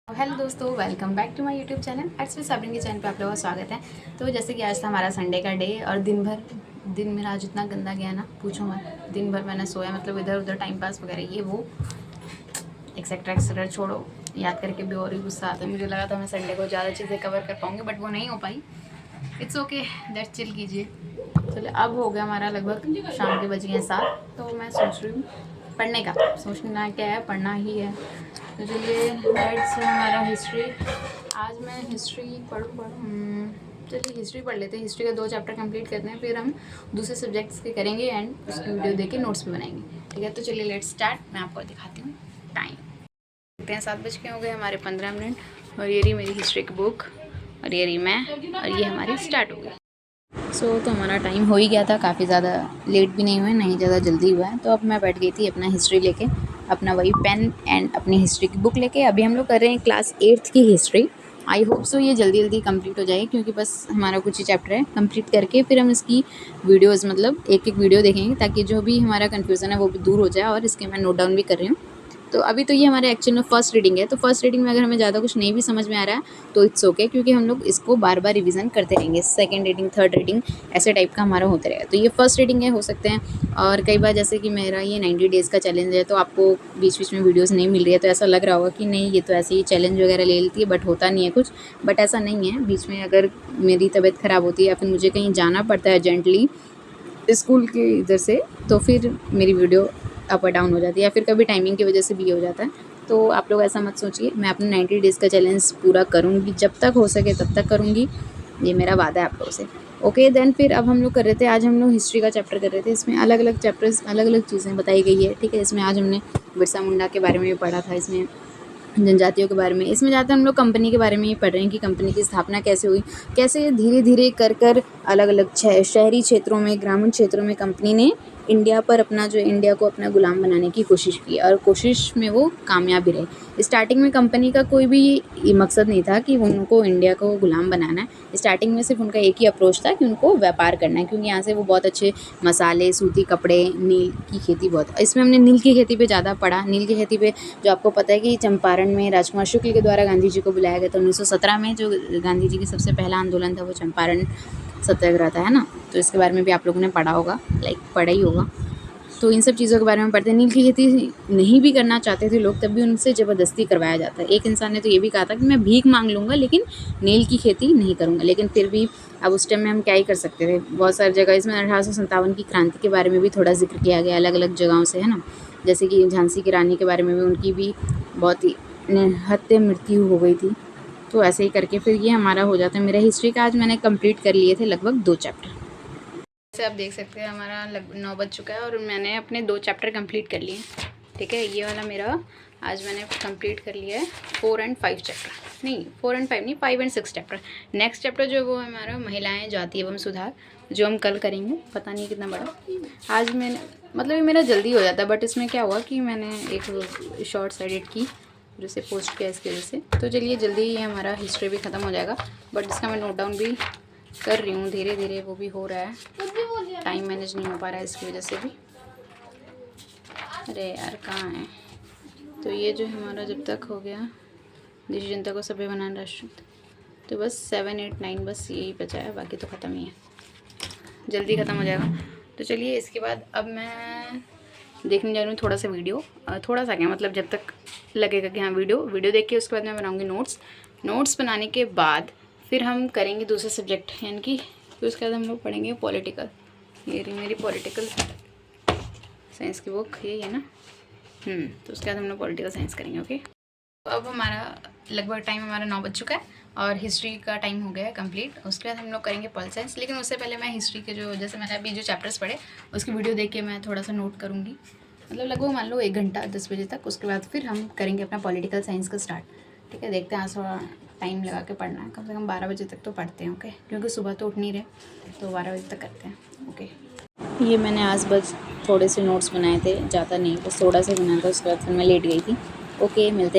Hello दोस्तों, welcome back to my YouTube channel. Actually Sabrin के channel पे आप लोगों का स्वागत है। तो जैसे कि आज था हमारा संडे का डे और दिन मेरा आज इतना गंदा गया ना, पूछो मत। दिन भर मैंने सोया, मतलब इधर उधर टाइम पास वगैरह ये वो एक्सेट्रा एक्सेट्रा, छोड़ो। याद करके भी और ही गुस्सा आता है। मुझे लगा था मैं संडे को ज़्यादा चीज़ें कवर कर पाऊँगी, बट वो नहीं हो पाई। इट्स ओके, लेट्स चिल कीजिए। चलिए, अब हो गया हमारा लगभग शाम के बज गए 7। तो मैं सोच रही हूँ पढ़ने का। सोचना क्या है, पढ़ना ही है। तो चलिए लेट्स हमारा हिस्ट्री। आज मैं हिस्ट्री चलिए हिस्ट्री पढ़ लेते हैं। हिस्ट्री का 2 चैप्टर कंप्लीट करते हैं, फिर हम दूसरे सब्जेक्ट्स के करेंगे एंड उसकी वीडियो देख के नोट्स भी बनाएंगे। ठीक है, तो चलिए लेट्स स्टार्ट। मैं आपको दिखाती हूँ टाइम। देखते हैं 7 बज के हो गए हमारे 15 मिनट। और ये रही मेरी हिस्ट्री की बुक, और ये रही मैं, और ये हमारी स्टार्ट हो गई। तो हमारा टाइम हो ही गया था, काफ़ी ज़्यादा लेट भी नहीं हुआ है, नहीं ज़्यादा जल्दी हुआ है। तो अब मैं बैठ गई थी अपना हिस्ट्री लेके, अपना वही पेन एंड अपनी हिस्ट्री की बुक लेके। अभी हम लोग कर रहे हैं क्लास 8th की हिस्ट्री। आई होप सो ये जल्दी जल्दी कंप्लीट हो जाएगी, क्योंकि बस हमारा कुछ ही चैप्टर है। कंप्लीट करके फिर हम इसकी वीडियोज़, मतलब एक एक वीडियो देखेंगे, ताकि जो भी हमारा कन्फ्यूज़न है वो भी दूर हो जाए। और इसके मैं नोट डाउन भी कर रही हूँ। तो अभी तो ये हमारे एक्चुअल में फर्स्ट रीडिंग है। तो फर्स्ट रीडिंग में अगर हमें ज़्यादा कुछ नहीं भी समझ में आ रहा है तो इट्स ओके, क्योंकि हम लोग इसको बार बार रिवीजन करते रहेंगे। सेकंड रीडिंग, थर्ड रीडिंग, ऐसे टाइप का हमारा होता रहेगा। तो ये फर्स्ट रीडिंग है, हो सकते हैं। और कई बार जैसे कि मेरा ये 90 डेज़ का चैलेंज है, तो आपको बीच बीच में वीडियोज़ नहीं मिल रही है, तो ऐसा लग रहा होगा कि नहीं ये तो ऐसे ही चैलेंज वगैरह ले लेती है, बट होता नहीं है कुछ। बट ऐसा नहीं है। बीच में अगर मेरी तबीयत ख़राब होती है या फिर मुझे कहीं जाना पड़ता है अर्जेंटली स्कूल के इधर से, तो फिर मेरी वीडियो अप और डाउन हो जाती है, या फिर कभी टाइमिंग की वजह से भी हो जाता है। तो आप लोग ऐसा मत सोचिए। मैं अपने 90 डेज़ का चैलेंज पूरा करूँगी, जब तक हो सके तब तक करूँगी। ये मेरा वादा है आप लोगों से। ओके देन, फिर अब हम लोग कर रहे थे, आज हम लोग हिस्ट्री का चैप्टर कर रहे थे। इसमें अलग अलग चैप्टर्स, अलग अलग चीज़ें बताई गई है। ठीक है, इसमें आज हमने बिरसा मुंडा के बारे में भी पढ़ा था, इसमें जनजातियों के बारे में। इसमें ज़्यादातर हम लोग कंपनी के बारे में ही पढ़ रहे हैं कि कंपनी की स्थापना कैसे हुई, कैसे धीरे धीरे कर कर अलग अलग शहरी क्षेत्रों में, ग्रामीण क्षेत्रों में कंपनी ने इंडिया पर अपना जो इंडिया को अपना गुलाम बनाने की कोशिश की, और कोशिश में वो कामयाब भी रहे। स्टार्टिंग में कंपनी का कोई भी मकसद नहीं था कि उनको इंडिया को गुलाम बनाना है। स्टार्टिंग में सिर्फ उनका एक ही अप्रोच था कि उनको व्यापार करना है, क्योंकि यहाँ से वो बहुत अच्छे मसाले, सूती कपड़े, नील की खेती बहुत। इसमें हमने नील की खेती पे ज़्यादा पढ़ा। नील की खेती पे जो आपको पता है कि चंपारण में राजकुमार शुक्ल के द्वारा गांधी जी को बुलाया गया था 1917 में। जो गांधी जी की सबसे पहला आंदोलन था वो चंपारण सत्याग्रह था, है ना। तो इसके बारे में भी आप लोगों ने पढ़ा होगा, पढ़ा ही होगा। तो इन सब चीज़ों के बारे में पढ़ते हैं। नील की खेती नहीं भी करना चाहते थे लोग, तब भी उनसे ज़बरदस्ती करवाया जाता है। एक इंसान ने तो ये भी कहा था कि मैं भीख मांग लूँगा लेकिन नील की खेती नहीं करूँगा। लेकिन फिर भी अब उस टाइम में हम क्या ही कर सकते थे। बहुत सारी जगह इसमें 1857 की क्रांति के बारे में भी थोड़ा जिक्र किया गया अलग अलग जगहों से, है ना। जैसे कि झांसी की रानी के बारे में भी, उनकी भी बहुत ही हत्या मृत्यु हो गई थी। तो ऐसे ही करके फिर ये हमारा हो जाता है। मेरा हिस्ट्री का आज मैंने कंप्लीट कर लिए थे लगभग 2 चैप्टर। जैसे आप देख सकते हैं हमारा 9 बज चुका है और मैंने अपने 2 चैप्टर कंप्लीट कर लिए। ठीक है, ये वाला मेरा आज मैंने कंप्लीट कर लिया है 4 और 5 चैप्टर। नहीं, 4 और 5 नहीं, 5 और 6 चैप्टर। नेक्स्ट चैप्टर जो है वो हमारा महिलाएं, जाति एवं सुधार, जो हम कल करेंगे। पता नहीं कितना बड़ा। आज मैंने, मतलब ये मेरा जल्दी हो जाता है, बट इसमें क्या हुआ कि मैंने एक शॉर्ट्स एडिट की, फिर उसे पोस्ट किया इसकी वजह से। तो चलिए जल्दी ये हमारा हिस्ट्री भी ख़त्म हो जाएगा, बट इसका मैं नोट डाउन भी कर रही हूँ धीरे धीरे, वो भी हो रहा है। टाइम मैनेज नहीं हो पा रहा है इसकी वजह से भी। अरे यार कहाँ है। तो ये जो हमारा जब तक हो गया, देश जनता को सभ्य बनाना राष्ट्र, तो बस 7, 8, 9 बस यही बचा है, बाकी तो ख़त्म ही है, जल्दी ख़त्म हो जाएगा। तो चलिए इसके बाद अब मैं देखने जा रही हूँ थोड़ा सा वीडियो। थोड़ा सा क्या, मतलब जब तक लगेगा कि हाँ वीडियो देख के उसके बाद मैं बनाऊँगी नोट्स बनाने के बाद फिर हम करेंगे दूसरा सब्जेक्ट, यानी कि फिर उसके बाद हम लोग पढ़ेंगे पॉलिटिकल। ये रही मेरी पॉलिटिकल साइंस की बुक, ये है ना। तो उसके बाद हम लोग पॉलिटिकल साइंस करेंगे। ओके, तो अब हमारा लगभग टाइम हमारा 9 बज चुका है और हिस्ट्री का टाइम हो गया है कंप्लीट। उसके बाद हम लोग करेंगे पॉल साइंस, लेकिन उससे पहले मैं हिस्ट्री के जो, जैसे मैंने अभी जो चैप्टर्स पढ़े उसकी वीडियो देख के मैं थोड़ा सा नोट करूँगी, मतलब लगभग मान लो 1 घंटा 10 बजे तक। उसके बाद फिर हम करेंगे अपना पॉलिटिकल साइंस का स्टार्ट। ठीक है, देखते हैं, आज थोड़ा टाइम लगा के पढ़ना है, कम से कम 12 बजे तक तो पढ़ते हैं। ओके, क्योंकि सुबह तो उठ नहीं रहे, तो 12 बजे तक करते हैं। ओके, ये मैंने आज बस थोड़े से नोट्स बनाए थे, ज़्यादा नहीं, बस थोड़ा सा बनाया था। उसके बाद फिर मैं लेट गई थी। ओके, मिलते